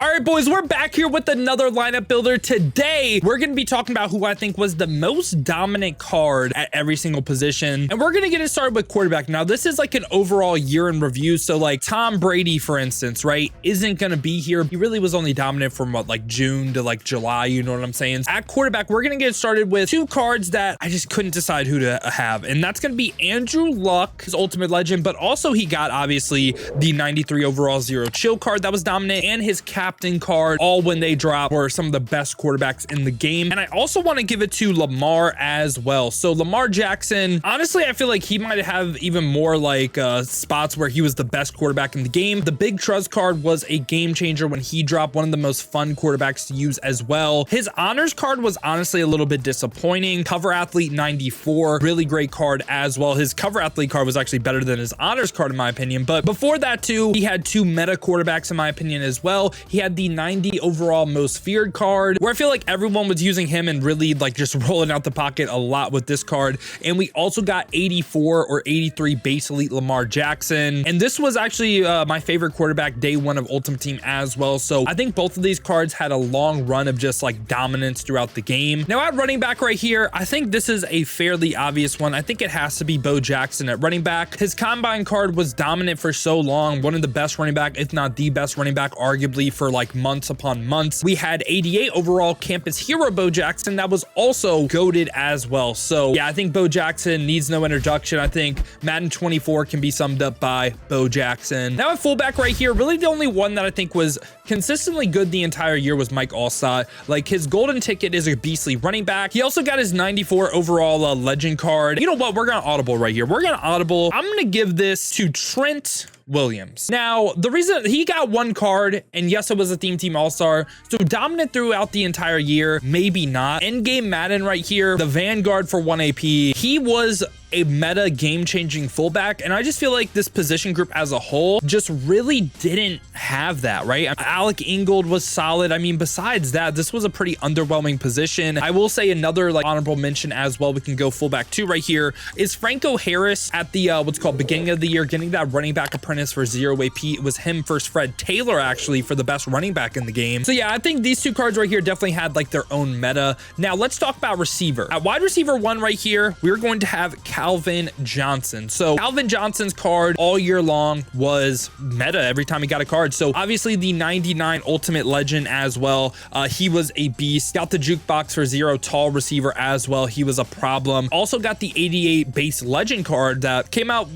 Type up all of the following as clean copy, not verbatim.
All right, boys, we're back here with another lineup builder. Today, we're going to be talking about who I think was the most dominant card at every single position. And we're going to get it started with quarterback. Now, this is like an overall year in review. So like Tom Brady, for instance, right, isn't going to be here. He really was only dominant from what, like June to like July. You know what I'm saying? At quarterback, we're going to get started with two cards that I just couldn't decide who to have. And that's going to be Andrew Luck, his ultimate legend, but also he got obviously the 93 overall zero chill card that was dominant, and his captain card, all when they drop, were some of the best quarterbacks in the game. And I also want to give it to Lamar as well. So Lamar Jackson, honestly, I feel like he might have even more like spots where he was the best quarterback in the game. The Big Trust card was a game changer when he dropped, one of the most fun quarterbacks to use as well. His honors card was honestly a little bit disappointing. Cover athlete 94, really great card as well. His cover athlete card was actually better than his honors card in my opinion. But before that too, he had two meta quarterbacks in my opinion as well. He had the 90 overall most feared card, where I feel like everyone was using him and really like just rolling out the pocket a lot with this card. And we also got 84 or 83 base elite Lamar Jackson. And this was actually my favorite quarterback day one of Ultimate Team as well. So I think both of these cards had a long run of just like dominance throughout the game. Now at running back right here, I think this is a fairly obvious one. I think it has to be Bo Jackson at running back. His combine card was dominant for so long. One of the best running back, if not the best running back, arguably for like months upon months. We had 88 overall campus hero Bo Jackson that was also goated as well. So yeah, I think Bo Jackson needs no introduction. I think Madden 24 can be summed up by Bo Jackson. Now at fullback right here, really the only one that I think was consistently good the entire year was Mike Allstott. Like his golden ticket is a beastly running back. He also got his 94 overall legend card. You know what? We're gonna audible right here. We're gonna audible. I'm gonna give this to Trent Williams. Now, the reason he got one card, and yes, it was a theme team all-star, so dominant throughout the entire year, maybe not. Endgame Madden right here, the Vanguard for 1 AP, he was a meta game-changing fullback, and I just feel like this position group as a whole just really didn't have that, right? Alec Ingold was solid. I mean, besides that, this was a pretty underwhelming position. I will say another like honorable mention as well, we can go fullback 2 right here, is Franco Harris at the what's called beginning of the year, getting that running back apprentice for 0 AP. It was him versus Fred Taylor actually for the best running back in the game. So yeah, I think these two cards right here definitely had like their own meta. Now let's talk about receiver. At wide receiver 1 right here, we're going to have Calvin Johnson. So Calvin Johnson's card all year long was meta every time he got a card. So obviously the 99 ultimate legend as well. He was a beast. Got the jukebox for 0 tall receiver as well. He was a problem. Also got the 88 base legend card that came out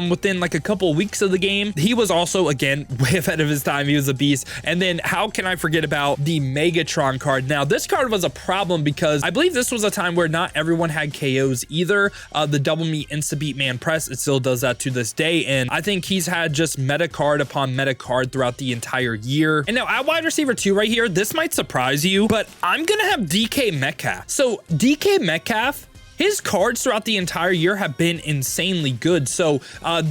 within like a couple weeks of the game. He was also, again, way ahead of his time. He was a beast. And then how can I forget about the Megatron card? Now, this card was a problem because I believe this was a time where not everyone had KOs either. The double me insta beat man press, it still does that to this day. And I think he's had just meta card upon meta card throughout the entire year. And now at wide receiver 2 right here, this might surprise you, but I'm going to have DK Metcalf. So DK Metcalf, his cards throughout the entire year have been insanely good. So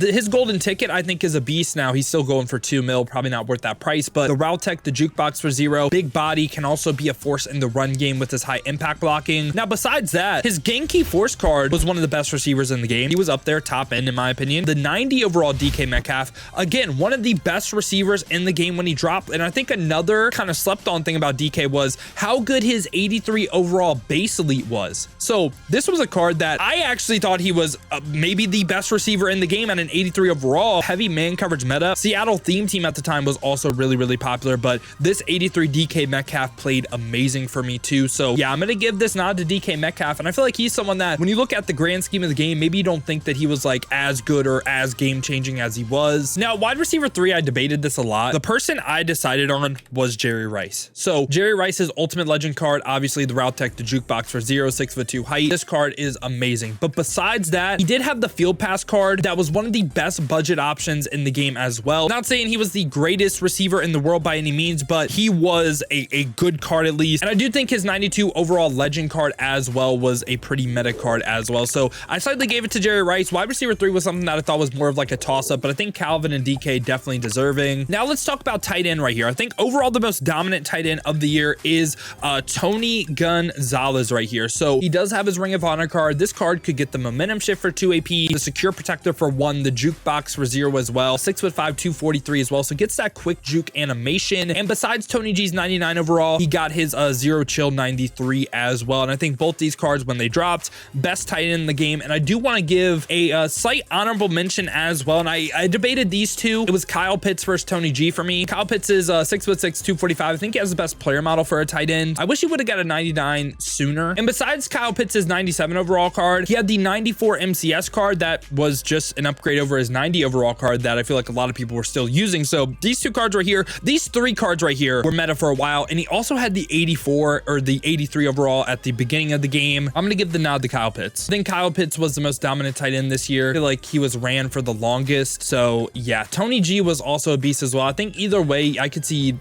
his golden ticket, I think, is a beast. Now he's still going for 2 mil, probably not worth that price, but the Route Tech, the jukebox for 0, big body, can also be a force in the run game with his high impact blocking. Now, besides that, his Genki Force card was one of the best receivers in the game. He was up there top end, in my opinion. The 90 overall DK Metcalf, again, one of the best receivers in the game when he dropped. And I think another kind of slept on thing about DK was how good his 83 overall base elite was. So this was a card that I actually thought he was maybe the best receiver in the game at an 83 overall. Heavy man coverage meta. Seattle theme team at the time was also really, really popular, but this 83 DK Metcalf played amazing for me too. So yeah, I'm going to give this nod to DK Metcalf. And I feel like he's someone that when you look at the grand scheme of the game, maybe you don't think that he was like as good or as game changing as he was. Now, wide receiver 3, I debated this a lot. The person I decided on was Jerry Rice. So Jerry Rice's ultimate legend card, obviously the Route Tech, the jukebox for 0, 6'2" height. This card is amazing. But besides that, he did have the field pass card that was one of the best budget options in the game as well. Not saying he was the greatest receiver in the world by any means, but he was a good card at least. And I do think his 92 overall legend card as well was a pretty meta card as well. So I slightly gave it to Jerry Rice. Wide receiver 3 was something that I thought was more of like a toss-up, but I think Calvin and DK definitely deserving. Now let's talk about tight end right here. I think overall the most dominant tight end of the year is Tony Gonzalez right here. So he does have his Ring of Honor Honor card. This card could get the momentum shift for 2 AP, the secure protector for 1, the jukebox for 0 as well, 6'5", 243 as well, so gets that quick juke animation. And besides Tony G's 99 overall, he got his 0 chill 93 as well. And I think both these cards, when they dropped, best tight end in the game. And I do want to give a slight honorable mention as well. And I debated these two. It was Kyle Pitts versus Tony G for me. Kyle Pitts is 6'6", 245. I think he has the best player model for a tight end. I wish he would have got a 99 sooner. And besides Kyle Pitts' 97 overall card, he had the 94 MCS card that was just an upgrade over his 90 overall card that I feel like a lot of people were still using. So these two cards right here, these 3 cards right here were meta for a while. And he also had the 84 or the 83 overall at the beginning of the game. I'm going to give the nod to Kyle Pitts. I think Kyle Pitts was the most dominant tight end this year. I feel like he was ran for the longest. So yeah, Tony G was also a beast as well. I think either way, I could see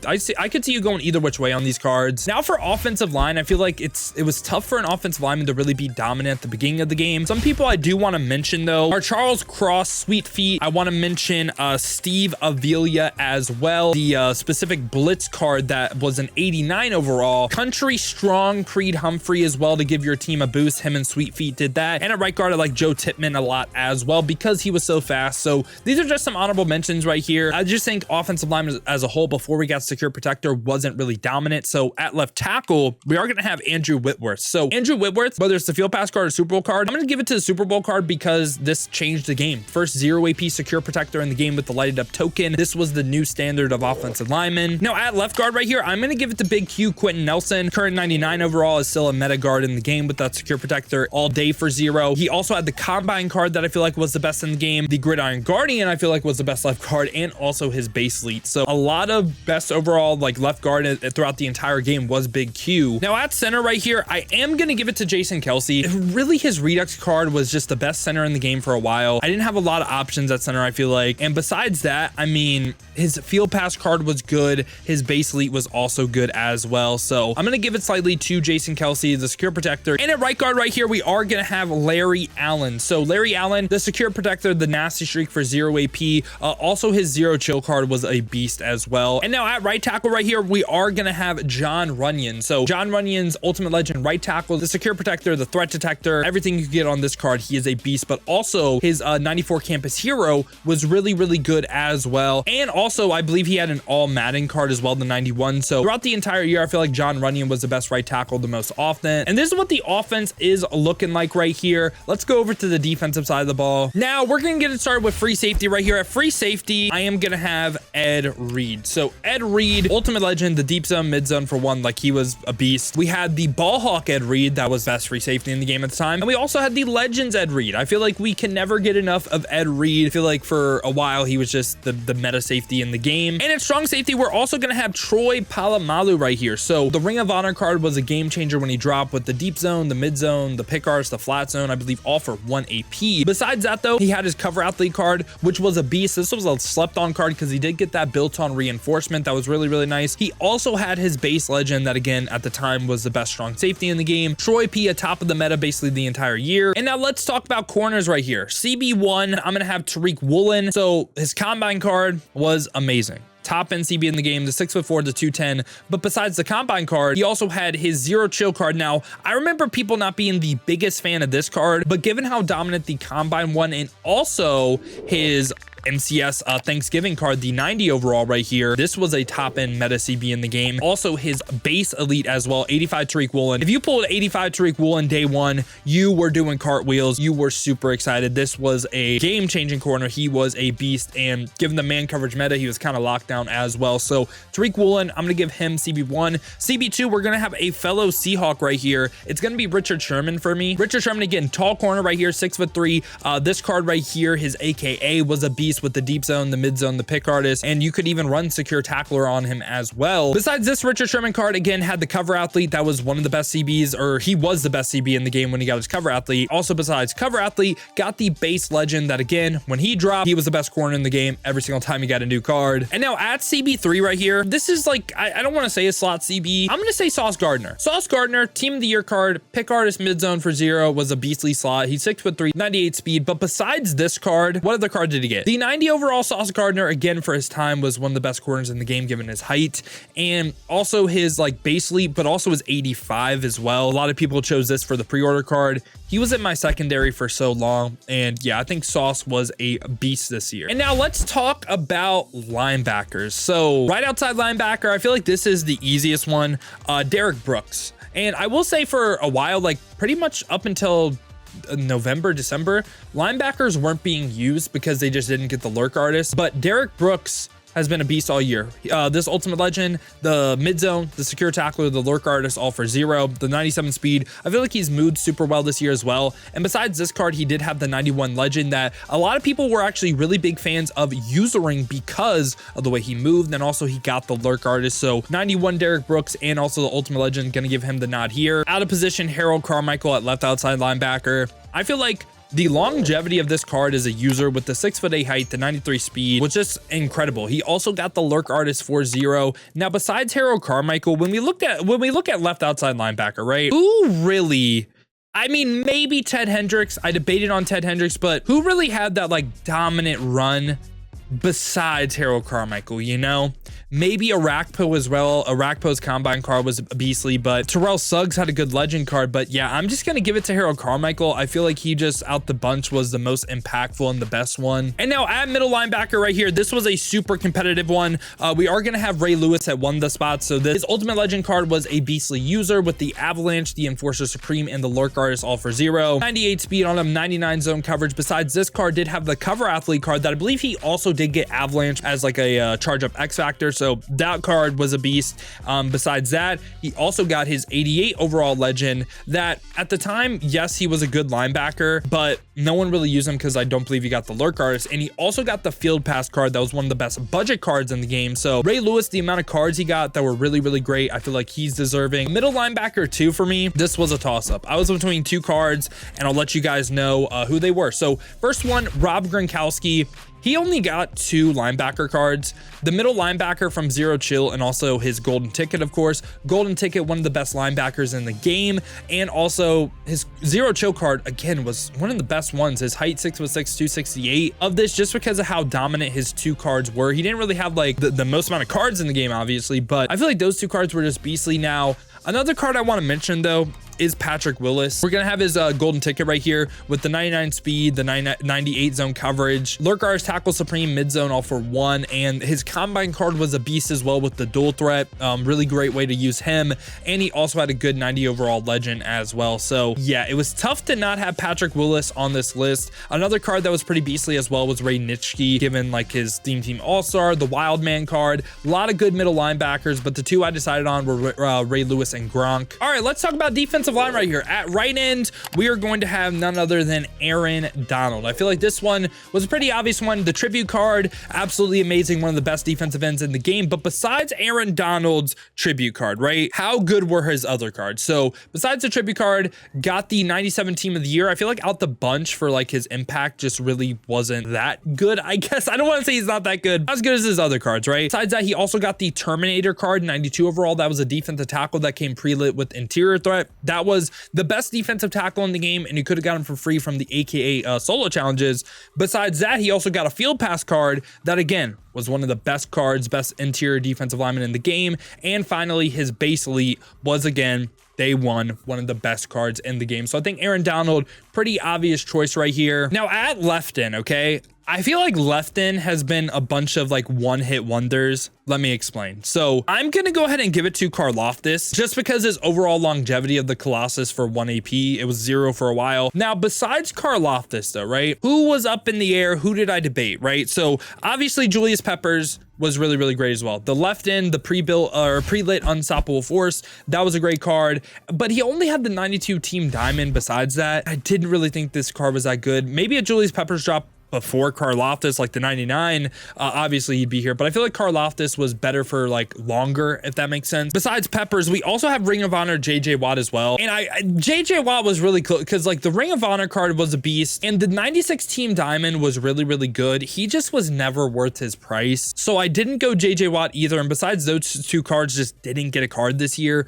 you going either which way on these cards. Now for offensive line, I feel like it was tough for an offensive lineman to really be dominant at the beginning of the game. Some people I do want to mention though are Charles Cross, Sweet Feet. I want to mention Steve Avila as well. The specific blitz card that was an 89 overall. Country Strong, Creed Humphrey as well to give your team a boost. Him and Sweet Feet did that. And at right guard, I like Joe Tippmann a lot as well because he was so fast. So these are just some honorable mentions right here. I just think offensive line as a whole before we got secure protector wasn't really dominant. So at left tackle, we are going to have Andrew Whitworth. So Andrew Whitworth, whether it's the field pass card or Super Bowl card, I'm going to give it to the Super Bowl card because this changed the game. First 0 AP secure protector in the game with the lighted up token. This was the new standard of offensive linemen. Now at left guard right here, I'm going to give it to Big Q, Quentin Nelson. Current 99 overall is still a meta guard in the game with that secure protector all day for 0. He also had the combine card that I feel like was the best in the game. The Gridiron Guardian I feel like was the best left guard, and also his base elite. So a lot of best overall like left guard throughout the entire game was Big Q. Now at center right here, I am going to give it to Jason Kelsey. Really, his Redux card was just the best center in the game for a while. I didn't have a lot of options at center, I feel like. And besides that, I mean, his field pass card was good. His base elite was also good as well. So I'm going to give it slightly to Jason Kelsey, the secure protector. And at right guard right here, we are going to have Larry Allen. So Larry Allen, the secure protector, the nasty streak for 0 AP. Also his 0 chill card was a beast as well. And now at right tackle right here, we are going to have John Runyon. So John Runyon's Ultimate Legend right tackle, the secure protector, the threat detector, everything you get on this card, he is a beast. But also his 94 Campus Hero was really, really good as well. And also I believe he had an all Madden card as well, the 91. So throughout the entire year, I feel like John Runyon was the best right tackle the most often. And this is what the offense is looking like right here. Let's go over to the defensive side of the ball. Now we're going to get it started with free safety right here. At free safety, I am going to have Ed Reed. So Ed Reed, Ultimate Legend, the deep zone, mid zone for 1, like he was a beast. We had the ball hawk Ed Reed, that was best free safety in the game at the time. And we also had the Legends Ed Reed. I feel like we can never get enough of Ed Reed. I feel like for a while, he was just the meta safety in the game. And at strong safety, we're also going to have Troy Polamalu right here. So the Ring of Honor card was a game changer when he dropped with the deep zone, the mid zone, the pick arts, the flat zone, I believe all for 1 AP. Besides that though, he had his cover athlete card, which was a beast. This was a slept on card because he did get that built on reinforcement. That was really, really nice. He also had his base legend that again, at the time was the best strong safety in the game. Troy P atop of the meta basically the entire year. And now let's talk about corners right here. CB1, I'm going to have Tariq Woolen. So his combine card was amazing. Top NCB in the game, the 6'4" to 210. But besides the combine card, he also had his 0 chill card. Now, I remember people not being the biggest fan of this card, but given how dominant the combine one and also his MCS Thanksgiving card, the 90 overall right here, this was a top end meta CB in the game. Also his base elite as well, 85 Tariq Woolen. If you pulled 85 Tariq Woolen day 1, you were doing cartwheels. You were super excited. This was a game changing corner. He was a beast, and given the man coverage meta, he was kind of locked down as well. So Tariq Woolen, I'm going to give him CB1. CB2, we're going to have a fellow Seahawk right here. It's going to be Richard Sherman for me. Richard Sherman, again, tall corner right here, 6'3". This card right here, his AKA was a beast with the deep zone, the mid zone, the pick artist, and you could even run secure tackler on him as well. Besides this, Richard Sherman card again had the cover athlete. That was one of the best CBs, or he was the best CB in the game when he got his cover athlete. Also besides cover athlete, got the base legend that again, when he dropped, he was the best corner in the game every single time he got a new card. And now at CB3 right here, this is like, I don't want to say a slot CB. I'm going to say Sauce Gardner. Sauce Gardner, team of the year card, pick artist mid zone for 0, was a beastly slot. He's 6'3", 98 speed. But besides this card, what other card did he get? The The 90 overall Sauce Gardner, again, for his time, was one of the best corners in the game given his height and also his like base leap, but also his 85 as well. A lot of people chose this for the pre-order card. He was in my secondary for so long, and yeah, I think Sauce was a beast this year. And now let's talk about linebackers. So right outside linebacker, I feel like this is the easiest one, Derek Brooks. And I will say for a while, like pretty much up until November, December, linebackers weren't being used because they just didn't get the lurk artist. But Derek Brooks has been a beast all year. This ultimate legend, the mid zone, the secure tackler, the lurk artist, all for 0, the 97 speed. I feel like he's moved super well this year as well. And besides this card, he did have the 91 legend that a lot of people were actually really big fans of usering because of the way he moved. And also he got the lurk artist. So 91 Derek Brooks and also the ultimate legend, gonna give him the nod here. Out of position, Harold Carmichael at left outside linebacker. I feel like the longevity of this card as a user with the 6'8" height, the 93 speed was just incredible. He also got the lurk artist for 0. Now, besides Harold Carmichael, when we look at left outside linebacker, right? Who really, I mean, maybe Ted Hendricks. I debated on Ted Hendricks, but who really had that like dominant run besides Harold Carmichael, you know? Maybe Arakpo as well. Arakpo's combine card was beastly, but Terrell Suggs had a good legend card. But yeah, I'm just gonna give it to Harold Carmichael. I feel like he just out the bunch was the most impactful and the best one. And now at middle linebacker right here, this was a super competitive one. We are gonna have Ray Lewis at one of the spots. So this ultimate legend card was a beastly user with the Avalanche, the Enforcer Supreme, and the lurk artist all for 0. 98 speed on him, 99 zone coverage. Besides this card did have the cover athlete card that I believe he also did get Avalanche as like a charge up X Factor. So that card was a beast. Besides that, he also got his 88 overall legend that at the time, yes, he was a good linebacker, but no one really used him because I don't believe he got the lurk artist. And he also got the field pass card that was one of the best budget cards in the game. So Ray Lewis, the amount of cards he got that were really, really great, I feel like he's deserving. Middle linebacker 2 for me, this was a toss up. I was between 2 cards and I'll let you guys know who they were. So first one, Rob Gronkowski. He only got 2 linebacker cards, the middle linebacker from Zero Chill and also his golden ticket, of course. Golden ticket, one of the best linebackers in the game. And also his Zero Chill card, again, was one of the best ones. His height, 6'6", 268 of this, just because of how dominant his 2 cards were. He didn't really have like the most amount of cards in the game, obviously, but I feel like those 2 cards were just beastly. Now, another card I want to mention though is Patrick Willis. We're gonna have his golden ticket right here with the 99 speed, the 98 zone coverage, lurk artist, tackle supreme, mid zone all for 1, and his combine card was a beast as well with the dual threat. Really great way to use him, and he also had a good 90 overall legend as well. So yeah, it was tough to not have Patrick Willis on this list. Another card that was pretty beastly as well was Ray Nitschke, given like his theme team all-star, the wild man card. A lot of good middle linebackers, but the 2 I decided on were Ray Lewis and Gronk. All right, let's talk about defensive line right here. At right end, we are going to have none other than Aaron Donald. I feel like this one was a pretty obvious one. The tribute card, absolutely amazing, one of the best defensive ends in the game. But besides Aaron Donald's tribute card, right, how good were his other cards? So besides the tribute card, got the 97 team of the year. I feel like out the bunch for like his impact just really wasn't that good, I guess. I don't want to say he's not that good, as good as his other cards, right? Besides that, he also got the Terminator card, 92 overall. That was a defensive tackle that came pre-lit with interior threat. That was the best defensive tackle in the game, and you could have got him for free from the AKA solo challenges. Besides that, he also got a field pass card that, again, was one of the best cards, best interior defensive lineman in the game. And finally, his base elite was, again, day one of the best cards in the game. So I think Aaron Donald, pretty obvious choice right here. Now at left in, okay, I feel like left in has been a bunch of like one-hit wonders. Let me explain. So I'm gonna go ahead and give it to Karlaftis just because his overall longevity of the Colossus for 1 AP, it was 0 for a while. Now, besides Karlaftis though, right? Who was up in the air? Who did I debate, right? So obviously Julius Peppers was really, really great as well. The left end, the pre-built or pre-lit Unstoppable Force, that was a great card, but he only had the 92 Team Diamond besides that. I didn't really think this card was that good. Maybe a Julius Peppers drop before Karlaftis, like the 99, obviously he'd be here, but I feel like Karlaftis was better for like longer, if that makes sense. Besides Peppers, we also have Ring of Honor JJ Watt as well, and JJ Watt was really cool because like the Ring of Honor card was a beast, and the 96 Team Diamond was really, really good. He just was never worth his price, so I didn't go JJ Watt either. And besides those 2 cards just didn't get a card this year.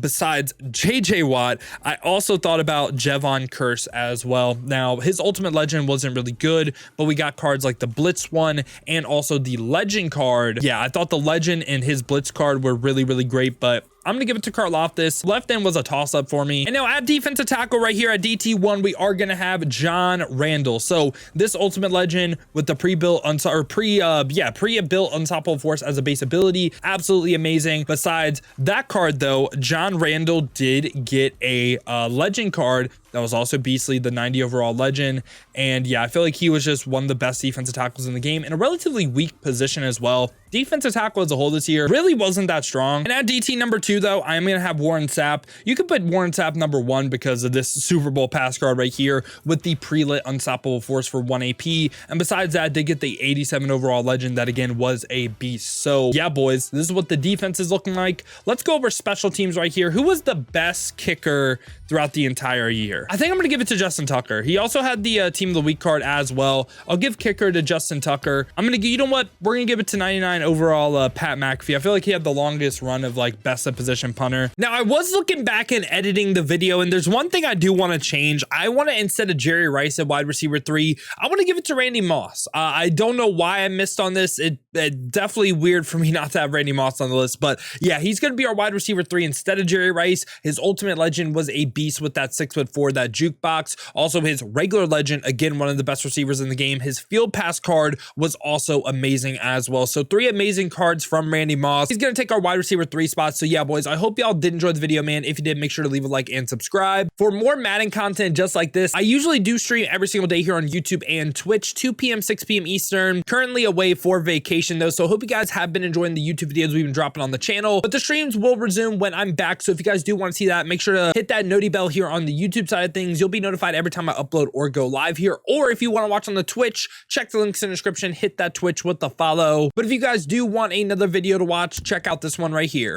Besides JJ Watt, I also thought about Jevon Kearse as well. Now his ultimate legend wasn't really good. good, but we got cards like the Blitz one and also the Legend card. Yeah, I thought the Legend and his Blitz card were really, really great, but I'm going to give it to Karlaftis. Left end was a toss-up for me. And now at defensive tackle right here at DT1, we are going to have John Randall. So this Ultimate Legend with the pre-built, pre-built Unstoppable Force as a base ability, absolutely amazing. Besides that card though, John Randall did get a Legend card that was also beastly, the 90 overall Legend. And yeah, I feel like he was just one of the best defensive tackles in the game in a relatively weak position as well. Defensive tackle as a whole this year really wasn't that strong. And at DT number 2 though, I'm going to have Warren Sapp. You could put Warren Sapp number 1 because of this Super Bowl pass card right here with the pre-lit Unstoppable Force for 1 AP. And besides that, they get the 87 overall Legend that again was a beast. So yeah, boys, this is what the defense is looking like. Let's go over special teams right here. Who was the best kicker throughout the entire year? I think I'm going to give it to Justin Tucker. He also had the Team of the Week card as well. I'll give kicker to Justin Tucker. I'm going to, you know what? We're going to give it to 99 overall Pat McAfee. I feel like he had the longest run of like best of position punter. Now I was looking back and editing the video, and there's one thing I do want to change. I want to, instead of Jerry Rice at wide receiver 3, I want to give it to Randy Moss. I don't know why I missed on this. It definitely weird for me not to have Randy Moss on the list, but yeah, he's going to be our wide receiver 3 instead of Jerry Rice. His Ultimate Legend was a beast with that 6'4", that jukebox. Also his regular Legend, again, one of the best receivers in the game. His field pass card was also amazing as well. So 3 amazing cards from Randy Moss. He's going to take our wide receiver 3 spots. So yeah, boys, I hope y'all did enjoy the video, man. If you did, make sure to leave a like and subscribe. For more Madden content just like this, I usually do stream every single day here on YouTube and Twitch, 2 p.m., 6 p.m. Eastern. Currently away for vacation though, so I hope you guys have been enjoying the YouTube videos we've been dropping on the channel. But the streams will resume when I'm back, so if you guys do want to see that, make sure to hit that noti bell here on the YouTube side of things. You'll be notified every time I upload or go live here. Or if you want to watch on the Twitch, check the links in the description, hit that Twitch with the follow. But if you guys do want another video to watch, check out this one right here.